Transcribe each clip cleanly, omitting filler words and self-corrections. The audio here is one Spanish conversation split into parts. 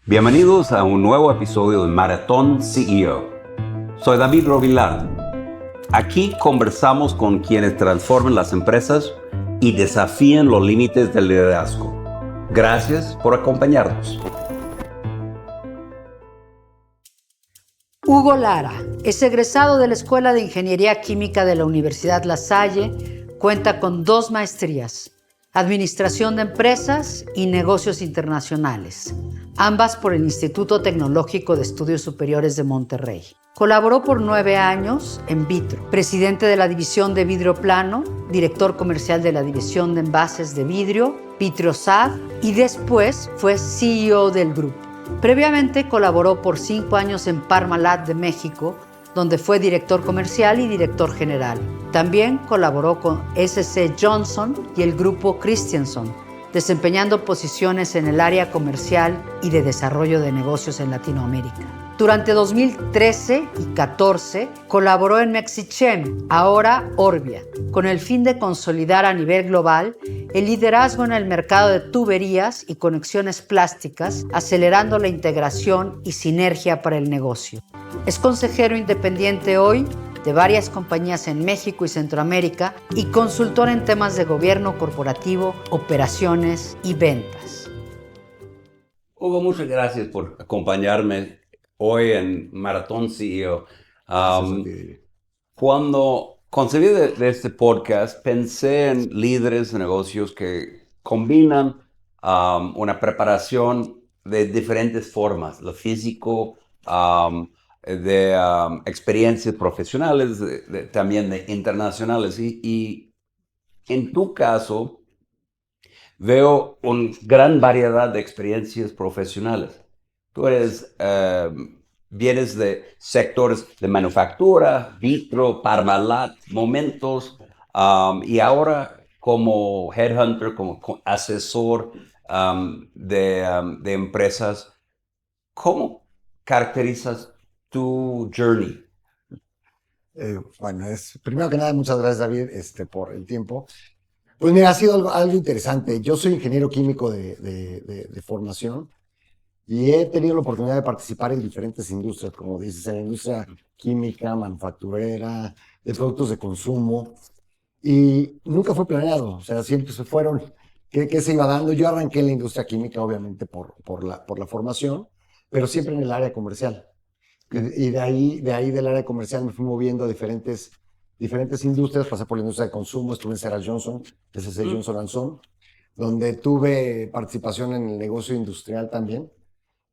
Bienvenidos a un nuevo episodio de Maratón CEO. Soy David Rovilar. Aquí conversamos con quienes transforman las empresas y desafían los límites del liderazgo. Gracias por acompañarnos. Hugo Lara es egresado de la Escuela de Ingeniería Química de la Universidad La Salle. Cuenta con 2 maestrías, Administración de Empresas y Negocios Internacionales, ambas por el Instituto Tecnológico de Estudios Superiores de Monterrey. Colaboró por 9 años en Vitro, presidente de la División de Vidrio Plano, director comercial de la División de Envases de Vidrio, Vitrosad, y después fue CEO del grupo. Previamente colaboró por 5 años en Parmalat de México, donde fue director comercial y director general. También colaboró con SC Johnson y el grupo Christensen, desempeñando posiciones en el área comercial y de desarrollo de negocios en Latinoamérica. Durante 2013 y 2014 colaboró en Mexichem, ahora Orbia, con el fin de consolidar a nivel global el liderazgo en el mercado de tuberías y conexiones plásticas, acelerando la integración y sinergia para el negocio. Es consejero independiente hoy de varias compañías en México y Centroamérica y consultor en temas de gobierno corporativo, operaciones y ventas. Hugo, muchas gracias por acompañarme hoy en Maratón CEO. Cuando concebí de este podcast, pensé en líderes de negocios que combinan una preparación de diferentes formas, lo físico, de experiencias profesionales, también de internacionales. Y en tu caso, veo una gran variedad de experiencias profesionales. Tú vienes de sectores de manufactura, Vitro, Parmalat, Momentos, y ahora como headhunter, como asesor de empresas. ¿Cómo caracterizas tu journey? Primero que nada, muchas gracias, David, por el tiempo. Pues mira, ha sido algo interesante. Yo soy ingeniero químico de formación y he tenido la oportunidad de participar en diferentes industrias, como dices, en la industria química, manufacturera, de productos de consumo, y nunca fue planeado. O sea, siempre se fueron, ¿qué se iba dando? Yo arranqué en la industria química, obviamente, por la formación, pero siempre en el área comercial. Y de ahí del área comercial me fui moviendo a diferentes industrias. Pasé por la industria de consumo, estuve en Sarah Johnson, SC Johnson & Son, donde tuve participación en el negocio industrial también.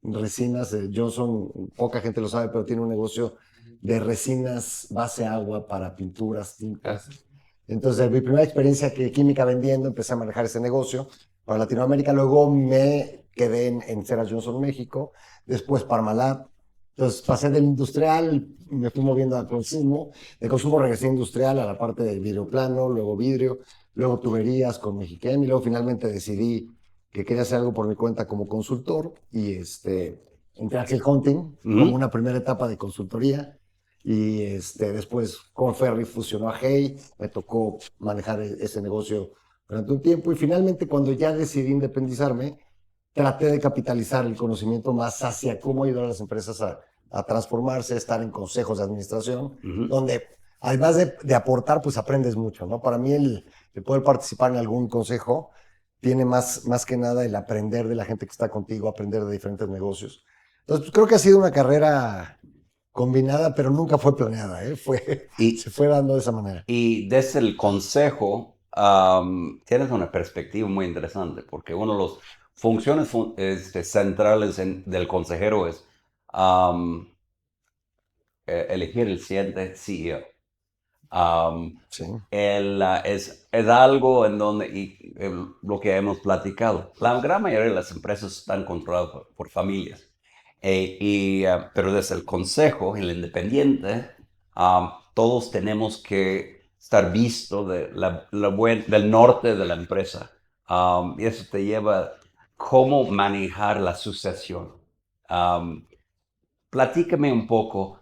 Resinas, Johnson, poca gente lo sabe, pero tiene un negocio de resinas base agua para pinturas, tintas. Entonces, mi primera experiencia química vendiendo, empecé a manejar ese negocio para Latinoamérica. Luego me quedé en Sarah Johnson México, después Parmalat. Entonces pasé del industrial, me fui moviendo al consumo. De consumo regresé industrial a la parte del vidrio plano, luego vidrio, luego tuberías con Mexichem, y luego finalmente decidí que quería hacer algo por mi cuenta como consultor y entré a Hell Hunting como una primera etapa de consultoría. Y después Conferry fusionó a Hey, me tocó manejar ese negocio durante un tiempo, y finalmente cuando ya decidí independizarme, traté de capitalizar el conocimiento más hacia cómo ayudar a las empresas a transformarse, estar en consejos de administración, donde además de aportar, pues aprendes mucho, ¿no? Para mí el poder participar en algún consejo tiene más que nada el aprender de la gente que está contigo, aprender de diferentes negocios. Entonces, pues, creo que ha sido una carrera combinada, pero nunca fue planeada, ¿eh? Se fue dando de esa manera. Y desde el consejo, tienes una perspectiva muy interesante, porque una de las funciones centrales del consejero es elegir el siguiente CEO. Sí. Es algo en donde, lo que hemos platicado, la gran mayoría de las empresas están controladas por familias. Pero desde el consejo, el independiente, todos tenemos que estar visto del norte de la empresa. Y eso te lleva a cómo manejar la sucesión. Platícame un poco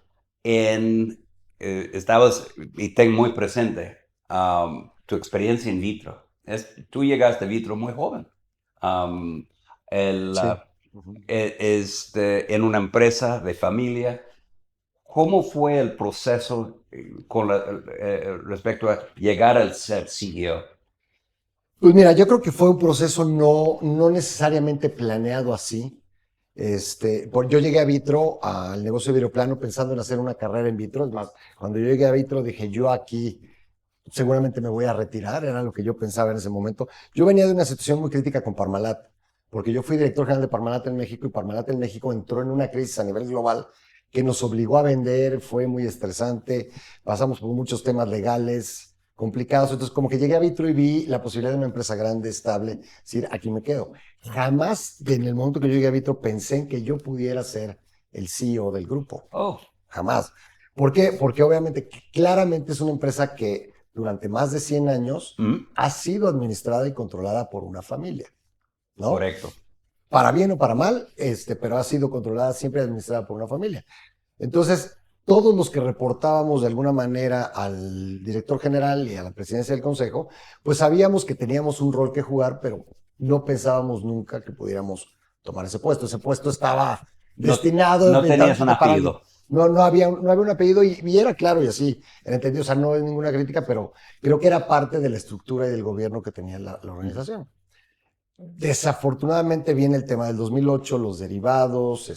estabas, y tengo muy presente, tu experiencia en Vitro. Tú llegaste a Vitro muy joven. Um, el, Sí. Ujú. en una empresa de familia. ¿Cómo fue el proceso respecto a llegar al ser CEO? Pues mira, yo creo que fue un proceso no necesariamente planeado así. Yo llegué a Vitro, al negocio de Viroplano, pensando en hacer una carrera en Vitro. Es más, cuando yo llegué a Vitro dije, yo aquí seguramente me voy a retirar, era lo que yo pensaba en ese momento. Yo venía de una situación muy crítica con Parmalat, porque yo fui director general de Parmalat en México y Parmalat en México entró en una crisis a nivel global que nos obligó a vender, fue muy estresante, pasamos por muchos temas legales complicados, entonces como que llegué a Vitro y vi la posibilidad de una empresa grande, estable, decir, aquí me quedo. Jamás en el momento que yo llegué a Vitro pensé en que yo pudiera ser el CEO del grupo, Oh, jamás. ¿Por qué? Porque obviamente, claramente es una empresa que durante más de 100 años mm, ha sido administrada y controlada por una familia, ¿no? correcto. Para bien o para mal, pero ha sido controlada siempre y administrada por una familia. Entonces, todos los que reportábamos de alguna manera al director general y a la presidencia del consejo, pues sabíamos que teníamos un rol que jugar, pero no pensábamos nunca que pudiéramos tomar ese puesto. Ese puesto estaba No, destinado no tenías un eventualmente para alguien. apellido. No había un apellido y era claro y así, era entendido, o sea, no es ninguna crítica, pero creo que era parte de la estructura y del gobierno que tenía la Mm, organización. Desafortunadamente viene el tema del 2008, los derivados,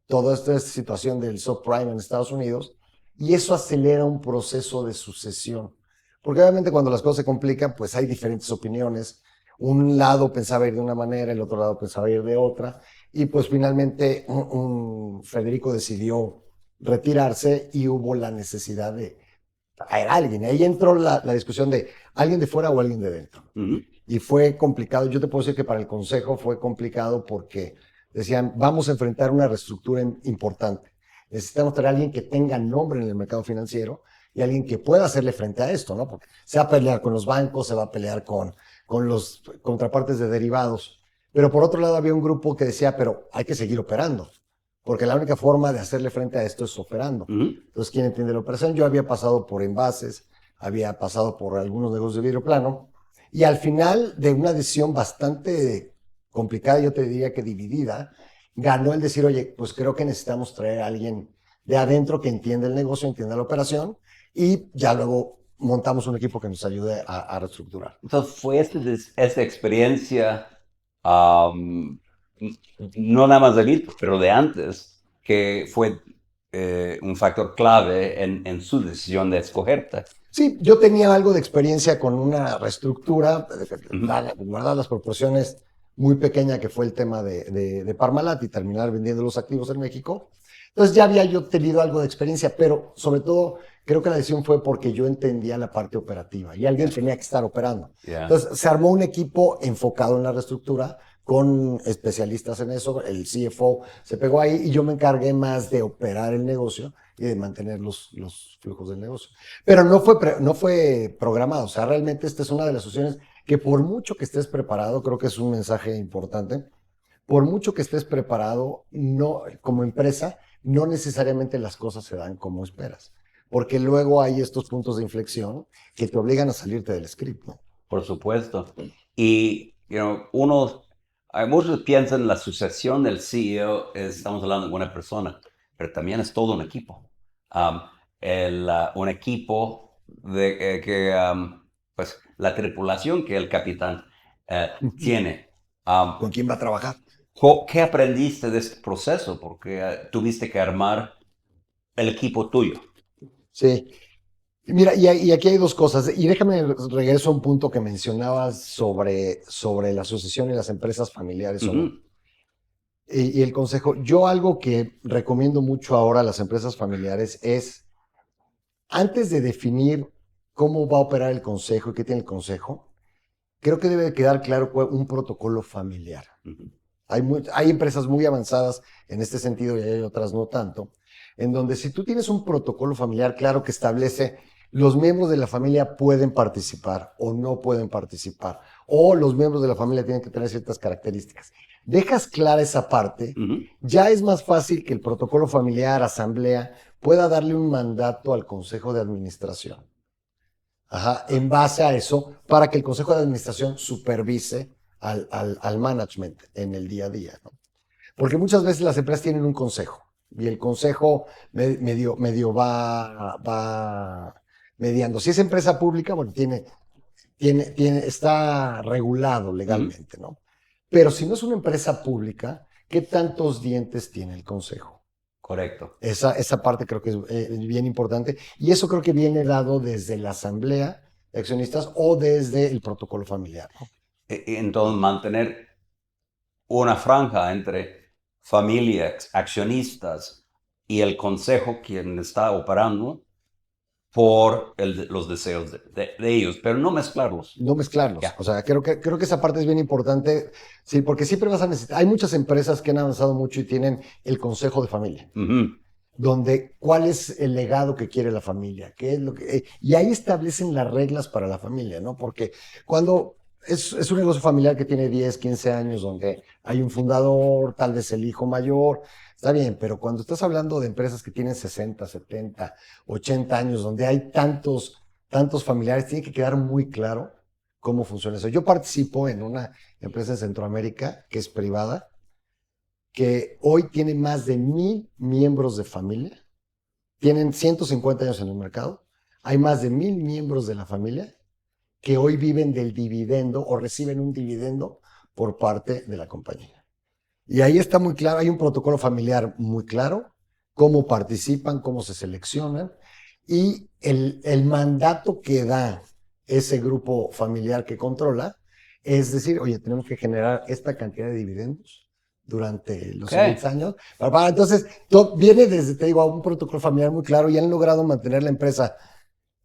toda esta situación del subprime en Estados Unidos, y eso acelera un proceso de sucesión. Porque obviamente cuando las cosas se complican, pues hay diferentes opiniones. Un lado pensaba ir de una manera, el otro lado pensaba ir de otra, y pues finalmente Federico decidió retirarse y hubo la necesidad de traer a alguien. Y ahí entró la discusión de alguien de fuera o alguien de dentro. mm, Y fue complicado. Yo te puedo decir que para el consejo fue complicado porque decían, vamos a enfrentar una reestructura importante. Necesitamos traer a alguien que tenga nombre en el mercado financiero y alguien que pueda hacerle frente a esto, ¿no? Porque se va a pelear con los bancos, se va a pelear con los contrapartes de derivados. Pero por otro lado había un grupo que decía, pero hay que seguir operando, porque la única forma de hacerle frente a esto es operando. mm. Entonces, ¿quién entiende la operación? Yo había pasado por envases, había pasado por algunos negocios de vidrio plano, y al final de una decisión bastante complicada, yo te diría que dividida, ganó el decir, oye, pues creo que necesitamos traer a alguien de adentro que entienda el negocio, entienda la operación, y ya luego montamos un equipo que nos ayude a reestructurar. Entonces fue esta experiencia, am, no nada más de Víctor, pero de antes, que fue un factor clave en su decisión de escogerte. Sí, yo tenía algo de experiencia con una reestructura, Ujú, guardar las proporciones muy pequeña que fue el tema de Parmalat y terminar vendiendo los activos en México. Entonces ya había yo tenido algo de experiencia, pero sobre todo creo que la decisión fue porque yo entendía la parte operativa y alguien tenía que estar operando. ya. Entonces se armó un equipo enfocado en la reestructura con especialistas en eso, el CFO se pegó ahí y yo me encargué más de operar el negocio y de mantener los flujos del negocio. Pero no fue programado, o sea, realmente esta es una de las opciones que por mucho que estés preparado, creo que es un mensaje importante, por mucho que estés preparado, no, como empresa, no necesariamente las cosas se dan como esperas, porque luego hay estos puntos de inflexión que te obligan a salirte del script, ¿no? Por supuesto. Y, hay muchos que piensan la sucesión del CEO, estamos hablando de una persona, pero también es todo un equipo. Um, un equipo pues, la tripulación que el capitán tiene. Um, ¿Con quién va a trabajar? ¿Qué aprendiste de este proceso? Porque tuviste que armar el equipo tuyo. Sí. Mira, y aquí hay dos cosas, y déjame regreso a un punto que mencionabas sobre la sucesión y las empresas familiares o no. Ujú, Y el consejo, yo algo que recomiendo mucho ahora a las empresas familiares es, antes de definir cómo va a operar el consejo y qué tiene el consejo, creo que debe quedar claro un protocolo familiar. ujú, Hay empresas muy avanzadas en este sentido y hay otras no tanto, en donde si tú tienes un protocolo familiar claro que establece los miembros de la familia pueden participar o no pueden participar, o los miembros de la familia tienen que tener ciertas características. Dejas clara esa parte, ujú. ya es más fácil que el protocolo familiar, asamblea, pueda darle un mandato al consejo de administración. Ajá, en base a eso, para que el consejo de administración supervise al management en el día a día, ¿no? Porque muchas veces las empresas tienen un consejo y el consejo medio va mediando. Si es empresa pública, bueno, está regulado Ujú. legalmente, ¿no? Pero si no es una empresa pública, ¿qué tantos dientes tiene el consejo? Correcto. Esa parte creo que es bien importante y eso creo que viene dado desde la asamblea de accionistas o desde el protocolo familiar, ¿no? Y entonces mantener una franja entre familias, accionistas y el consejo, quien está operando por los deseos de ellos, pero no mezclarlos. No mezclarlos. Ya. O sea, creo que esa parte es bien importante, sí, porque siempre vas a necesitar, hay muchas empresas que han avanzado mucho y tienen el consejo de familia, Ujú. donde cuál es el legado que quiere la familia, qué es lo que, y ahí establecen las reglas para la familia, ¿no? Porque cuando es un negocio familiar que tiene 10, 15 años, donde hay un fundador, tal vez el hijo mayor, está bien, pero cuando estás hablando de empresas que tienen 60, 70, 80 años, donde hay tantos familiares, tiene que quedar muy claro cómo funciona eso. Yo participo en una empresa en Centroamérica que es privada, que hoy tiene más de 1,000 miembros de familia, tienen 150 años en el mercado, hay más de 1,000 miembros de la familia que hoy viven del dividendo o reciben un dividendo por parte de la compañía. Y ahí está muy claro, hay un protocolo familiar muy claro, cómo participan, cómo se seleccionan y el mandato que da ese grupo familiar que controla es decir, oye, tenemos que generar esta cantidad de dividendos durante los Ok. siguientes años. Entonces, viene desde, te digo, a un protocolo familiar muy claro y han logrado mantener la empresa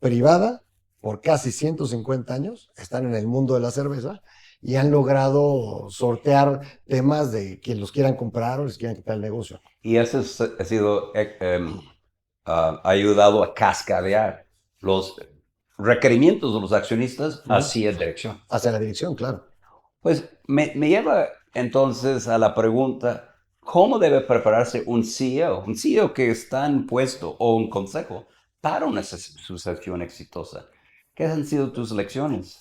privada por casi 150 años, están en el mundo de la cerveza y han logrado sortear temas de quien los quieran comprar o les quieran quitar el negocio. Y eso ha sido ha ayudado a cascadear los requerimientos de los accionistas ¿No? hacia dirección. Hacia la dirección, claro. Pues me lleva entonces a la pregunta, ¿cómo debe prepararse un CEO? Un CEO que está en puesto o un consejo para una sucesión exitosa. ¿Qué han sido tus lecciones?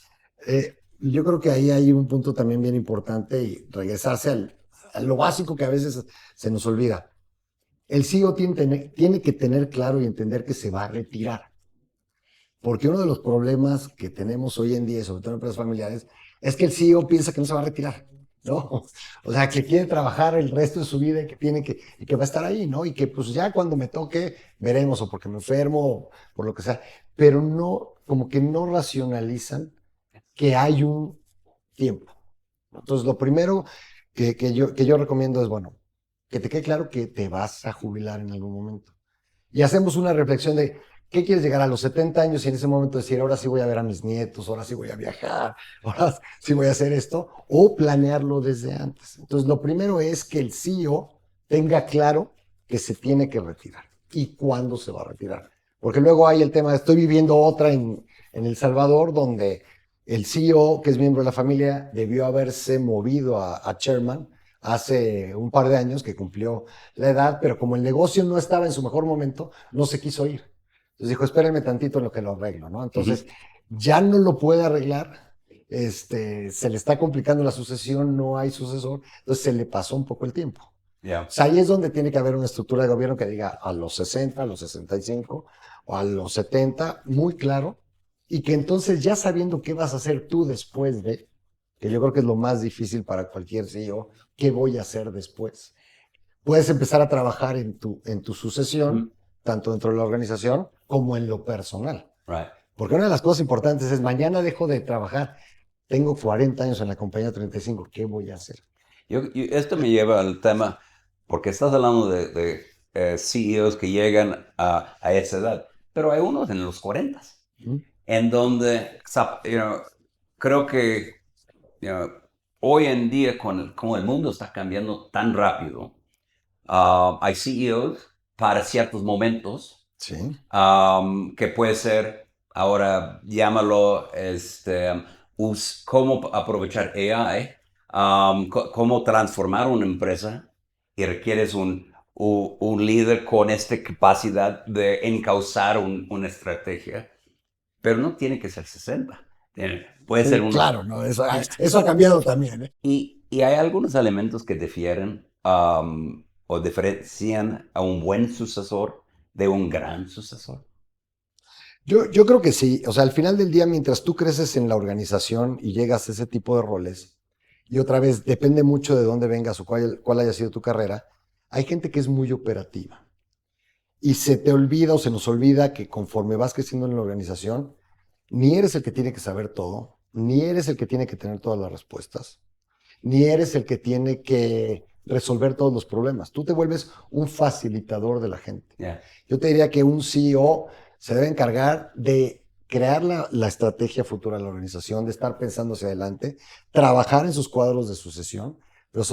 Yo creo que ahí hay un punto también bien importante y regresarse a lo básico que a veces se nos olvida. El CEO tiene que tener claro y entender que se va a retirar. Porque uno de los problemas que tenemos hoy en día, sobre todo en empresas familiares, es que el CEO piensa que no se va a retirar, ¿no? O sea, que quiere trabajar el resto de su vida y que va a estar ahí, ¿no? Y que pues ya cuando me toque veremos, o porque me enfermo, o por lo que sea. Pero no, como que no racionalizan que hay un tiempo. Entonces, lo primero que yo recomiendo es, bueno, que te quede claro que te vas a jubilar en algún momento. Y hacemos una reflexión de qué quieres llegar a los 70 años y en ese momento decir, ahora sí voy a ver a mis nietos, ahora sí voy a viajar, ahora sí voy a hacer esto, o planearlo desde antes. Entonces, lo primero es que el CEO tenga claro que se tiene que retirar y cuándo se va a retirar. Porque luego hay el tema, estoy viviendo otra en El Salvador, donde el CEO, que es miembro de la familia, debió haberse movido a chairman hace un par de años que cumplió la edad, pero como el negocio no estaba en su mejor momento, no se quiso ir. Entonces dijo, espérenme tantito en lo que lo arreglo, ¿no? Ujú. Entonces, ya no lo puede arreglar, se le está complicando la sucesión, no hay sucesor, entonces se le pasó un poco el tiempo. Ya. O sea, ahí es donde tiene que haber una estructura de gobierno que diga a los 60, a los 65 o a los 70, muy claro, y que entonces ya sabiendo qué vas a hacer tú después de, que yo creo que es lo más difícil para cualquier CEO, ¿qué voy a hacer después? Puedes empezar a trabajar en tu sucesión, Ujú. tanto dentro de la organización como en lo personal. Right. Porque una de las cosas importantes es, mañana dejo de trabajar, tengo 40 años en la compañía 35, ¿qué voy a hacer? Esto me lleva al tema, porque estás hablando de CEOs que llegan a esa edad, pero hay unos en los 40 ¿Mm? en donde, creo que you know, hoy en día, como el mundo está cambiando tan rápido, hay CEOs para ciertos momentos, Sí, que puede ser, ahora llámalo, cómo aprovechar AI, cómo transformar una empresa y requieres un líder con esta capacidad de encauzar una estrategia, pero no tiene que ser 60. Puede ser uno. Claro, ¿no? Eso ha cambiado también, ¿eh? Y hay algunos elementos que difieren o diferencian a un buen sucesor de un gran sucesor. Yo creo que sí. O sea, al final del día, mientras tú creces en la organización y llegas a ese tipo de roles, y otra vez, depende mucho de dónde vengas o cuál haya sido tu carrera, hay gente que es muy operativa. Y se te olvida o se nos olvida que conforme vas creciendo en la organización, ni eres el que tiene que saber todo, ni eres el que tiene que tener todas las respuestas, ni eres el que tiene que resolver todos los problemas. Tú te vuelves un facilitador de la gente. Yeah. Yo te diría que un CEO se debe encargar de crear la estrategia futura de la organización, de estar pensando hacia adelante, trabajar en sus cuadros de sucesión, pero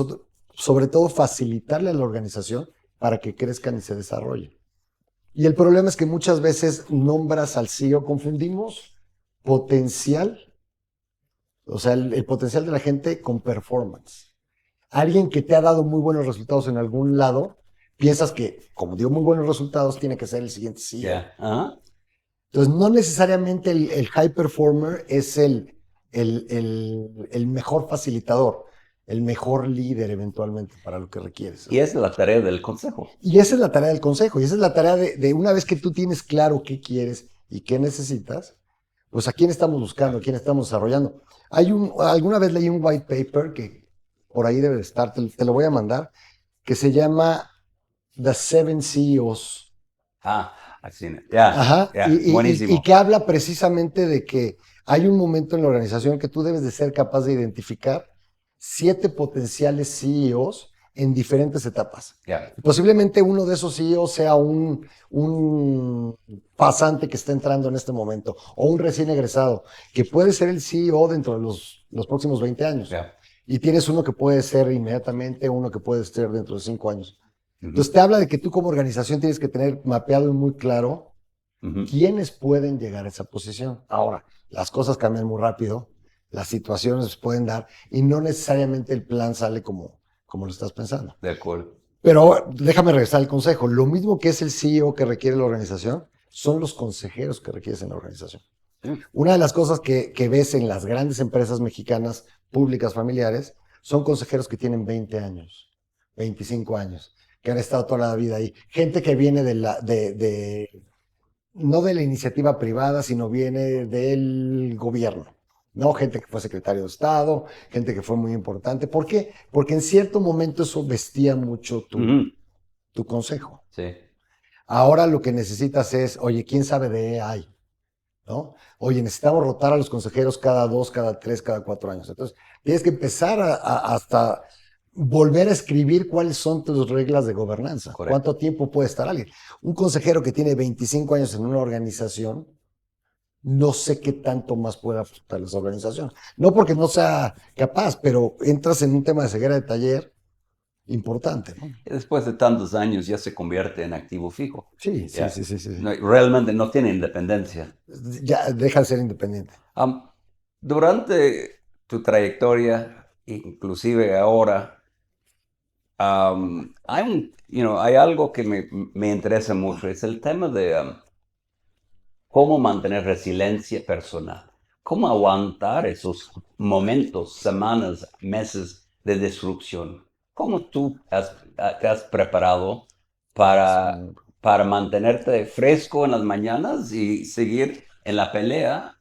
sobre todo facilitarle a la organización para que crezcan y se desarrollen. Y el problema es que muchas veces nombras al CEO, confundimos potencial, o sea, el potencial de la gente con performance. Alguien que te ha dado muy buenos resultados en algún lado, piensas que, como dio muy buenos resultados, tiene que ser el siguiente CEO. Yeah. Uh-huh. Entonces, no necesariamente el high performer es el mejor facilitador, el mejor líder eventualmente para lo que requieres. Y esa es la tarea del consejo. Y esa es la tarea del consejo, y esa es la tarea de una vez que tú tienes claro qué quieres y qué necesitas, pues a quién estamos buscando, a quién estamos desarrollando. Alguna vez leí un white paper que por ahí debe de estar, te lo voy a mandar, que se llama The Seven CEOs. I've seen it. Yeah. Ajá, Yeah. y Buenísimo. que habla precisamente de que hay un momento en la organización que tú debes de ser capaz de identificar 7 potenciales CEOs en diferentes etapas. Yeah. Posiblemente uno de esos CEOs sea un pasante que está entrando en este momento o un recién egresado, que puede ser el CEO dentro de los próximos 20 años. Yeah. Y tienes uno que puede ser inmediatamente, uno que puede ser dentro de 5 años. Uh-huh. Entonces te habla de que tú como organización tienes que tener mapeado y muy claro Uh-huh. quiénes pueden llegar a esa posición. Ahora, las cosas cambian muy rápido, las situaciones pueden dar y no necesariamente el plan sale como lo estás pensando. De acuerdo. Pero déjame regresar al consejo. Lo mismo que es el CEO que requiere la organización, son los consejeros que requieres en la organización. Sí. Una de las cosas que ves en las grandes empresas mexicanas, públicas, familiares, son consejeros que tienen 20 años, 25 años, que han estado toda la vida ahí. Gente que viene no de la iniciativa privada, sino viene del gobierno. ¿No? Gente que fue secretario de Estado, gente que fue muy importante. ¿Por qué? Porque en cierto momento eso vestía mucho Uh-huh. tu consejo. Sí. Ahora lo que necesitas es, oye, ¿quién sabe de AI? ¿No? Oye, necesitamos rotar a los consejeros cada 2, cada 3, cada 4 años. Entonces, tienes que empezar hasta volver a escribir cuáles son tus reglas de gobernanza. Correcto. ¿Cuánto tiempo puede estar alguien? Un consejero que tiene 25 años en una organización, no sé qué tanto más puede aportar esa organización. No porque no sea capaz, pero entras en un tema de ceguera de taller importante, ¿no? Y después de tantos años ya se convierte en activo fijo. Sí. No, realmente no tiene independencia. Ya deja de ser independiente. Durante tu trayectoria, inclusive ahora, hay algo que me interesa mucho, es el tema de cómo mantener resiliencia personal, cómo aguantar esos momentos, semanas, meses de destrucción. ¿Cómo tú te has preparado para mantenerte fresco en las mañanas y seguir en la pelea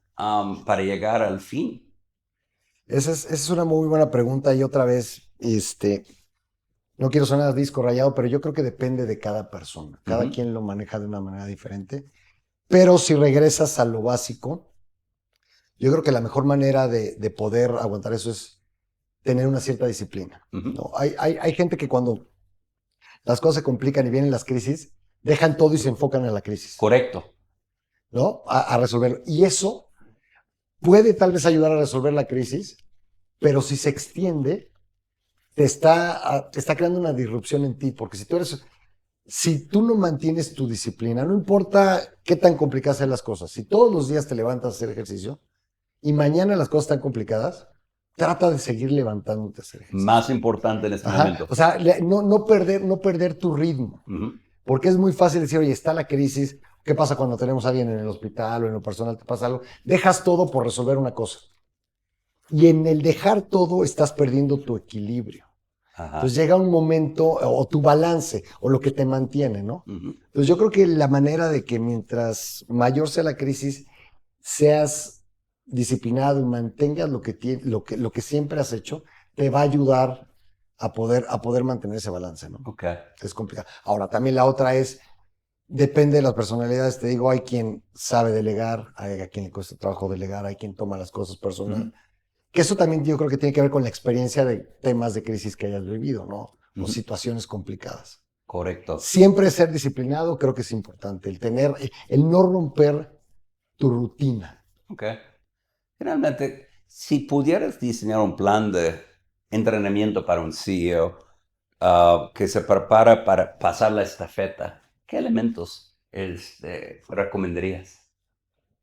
para llegar al fin? Esa es una muy buena pregunta y otra vez, no quiero sonar disco rayado, pero yo creo que depende de cada persona. Cada Uh-huh. quien lo maneja de una manera diferente. Pero si regresas a lo básico, yo creo que la mejor manera de poder aguantar eso es tener una cierta disciplina. Uh-huh. ¿No? Hay gente que cuando las cosas se complican y vienen las crisis, dejan todo y se enfocan en la crisis. Correcto. ¿No? A resolverlo. Y eso puede tal vez ayudar a resolver la crisis, pero si se extiende, te está creando una disrupción en ti, porque si tú no mantienes tu disciplina, no importa qué tan complicadas sean las cosas, si todos los días te levantas a hacer ejercicio y mañana las cosas están complicadas, trata de seguir levantándote a hacer ejercicio. Más importante en este momento. O sea, no perder tu ritmo, Uh-huh. porque es muy fácil decir, oye, está la crisis, ¿qué pasa cuando tenemos a alguien en el hospital o en lo personal te pasa algo? Dejas todo por resolver una cosa. Y en el dejar todo estás perdiendo tu equilibrio. Ajá. Entonces llega un momento, o tu balance, o lo que te mantiene, ¿no? Ujú. Entonces yo creo que la manera de que mientras mayor sea la crisis, seas disciplinado y mantengas lo que siempre has hecho, te va a ayudar a poder mantener ese balance, ¿no? Ok. Es complicado. Ahora, también la otra es, depende de las personalidades, te digo, hay quien sabe delegar, hay a quien le cuesta trabajo delegar, hay quien toma las cosas personal. Ujú. Que eso también yo creo que tiene que ver con la experiencia de temas de crisis que hayas vivido, ¿no? O Ujú. situaciones complicadas. Correcto. Siempre ser disciplinado creo que es importante, el no romper tu rutina. Ok. Finalmente, si pudieras diseñar un plan de entrenamiento para un CEO que se prepara para pasar la estafeta, ¿qué elementos recomendarías?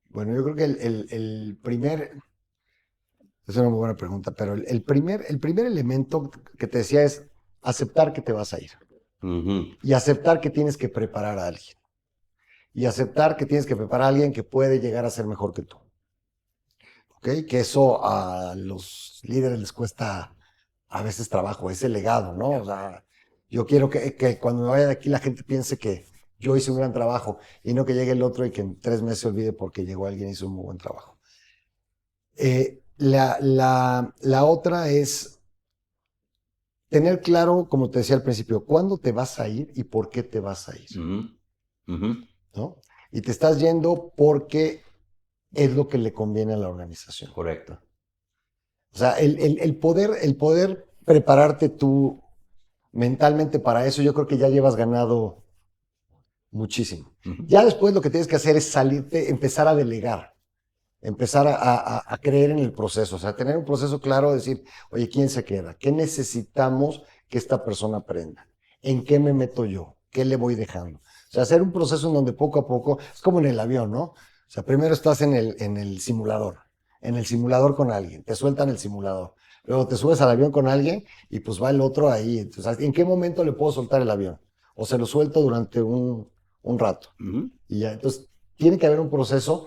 Bueno, yo creo que el primer, es una muy buena pregunta, pero el primer elemento que te decía es aceptar que te vas a ir Ujú. y aceptar que tienes que preparar a alguien y aceptar que tienes que preparar a alguien que puede llegar a ser mejor que tú. ¿Ok? Que eso a los líderes les cuesta a veces trabajo, ese legado, ¿no? O sea, yo quiero que cuando me vaya de aquí la gente piense que yo hice un gran trabajo y no que llegue el otro y que en 3 meses se olvide porque llegó alguien y hizo un muy buen trabajo. La otra es tener claro, como te decía al principio, cuándo te vas a ir y por qué te vas a ir, Ujú. Ujú. ¿no? Y te estás yendo porque es lo que le conviene a la organización. Correcto. O sea, el poder prepararte tú mentalmente para eso, yo creo que ya llevas ganado muchísimo. Ujú. Ya después lo que tienes que hacer es salirte, empezar a delegar, empezar a creer en el proceso, o sea, tener un proceso claro, decir, oye, ¿quién se queda? ¿Qué necesitamos que esta persona aprenda? ¿En qué me meto yo? ¿Qué le voy dejando? O sea, hacer un proceso en donde poco a poco, es como en el avión, ¿no? O sea, primero estás en el simulador con alguien, te sueltan el simulador. Luego te subes al avión con alguien y pues va el otro ahí. Entonces, ¿en qué momento le puedo soltar el avión? O se lo suelto durante un rato. Ujú. Y ya, entonces, tiene que haber un proceso,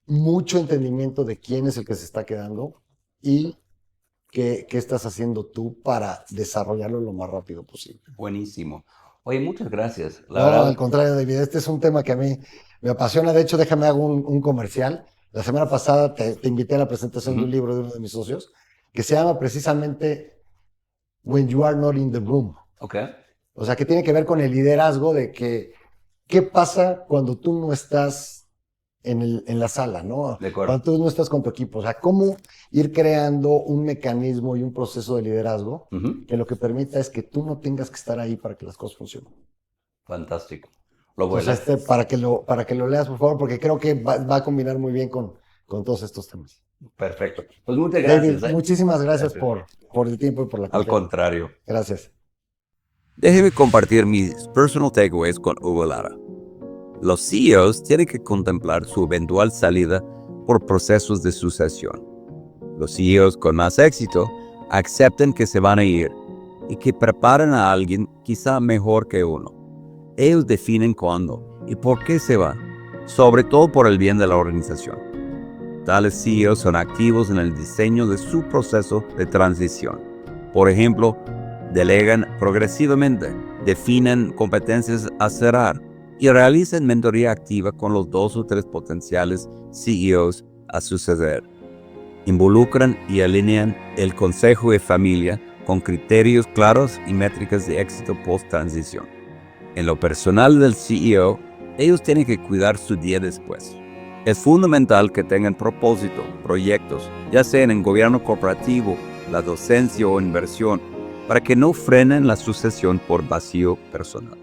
mucho entendimiento de quién es el que se está quedando y qué estás haciendo tú para desarrollarlo lo más rápido posible. Buenísimo. Oye, muchas gracias. La No, al verdad, contrario, David, este es un tema que a mí me apasiona. De hecho, déjame hago un comercial. La semana pasada te invité a la presentación de un ujú. libro de uno de mis socios que se llama precisamente When You Are Not in the Room. Ok. O sea, que tiene que ver con el liderazgo de que, ¿qué pasa cuando tú no estás en la sala, ¿no? De acuerdo. Cuando tú no estás con tu equipo. O sea, cómo ir creando un mecanismo y un proceso de liderazgo Ujú. que lo que permita es que tú no tengas que estar ahí para que las cosas funcionen. Fantástico. Lo voy a Entonces, leer. para que lo leas, por favor, porque creo que va a combinar muy bien con todos estos temas. Perfecto. Pues muchas David, gracias. muchísimas gracias Gracias. por el tiempo y por la Al confianza. contrario. Gracias. Déjeme compartir mis personal takeaways con Hugo Lara. Los CEOs tienen que contemplar su eventual salida por procesos de sucesión. Los CEOs con más éxito aceptan que se van a ir y que preparan a alguien quizá mejor que uno. Ellos definen cuándo y por qué se van, sobre todo por el bien de la organización. Tales CEOs son activos en el diseño de su proceso de transición. Por ejemplo, delegan progresivamente, definen competencias a cerrar y realizan mentoría activa con los 2 o 3 potenciales CEOs a suceder. Involucran y alinean el consejo de familia con criterios claros y métricas de éxito post-transición. En lo personal del CEO, ellos tienen que cuidar su día después. Es fundamental que tengan propósito, proyectos, ya sean en gobierno corporativo, la docencia o inversión, para que no frenen la sucesión por vacío personal.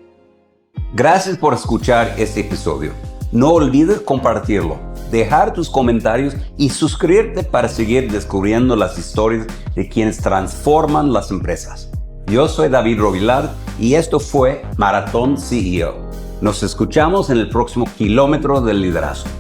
Gracias por escuchar este episodio. No olvides compartirlo, dejar tus comentarios y suscribirte para seguir descubriendo las historias de quienes transforman las empresas. Yo soy David Robillard y esto fue Maratón CEO. Nos escuchamos en el próximo kilómetro del liderazgo.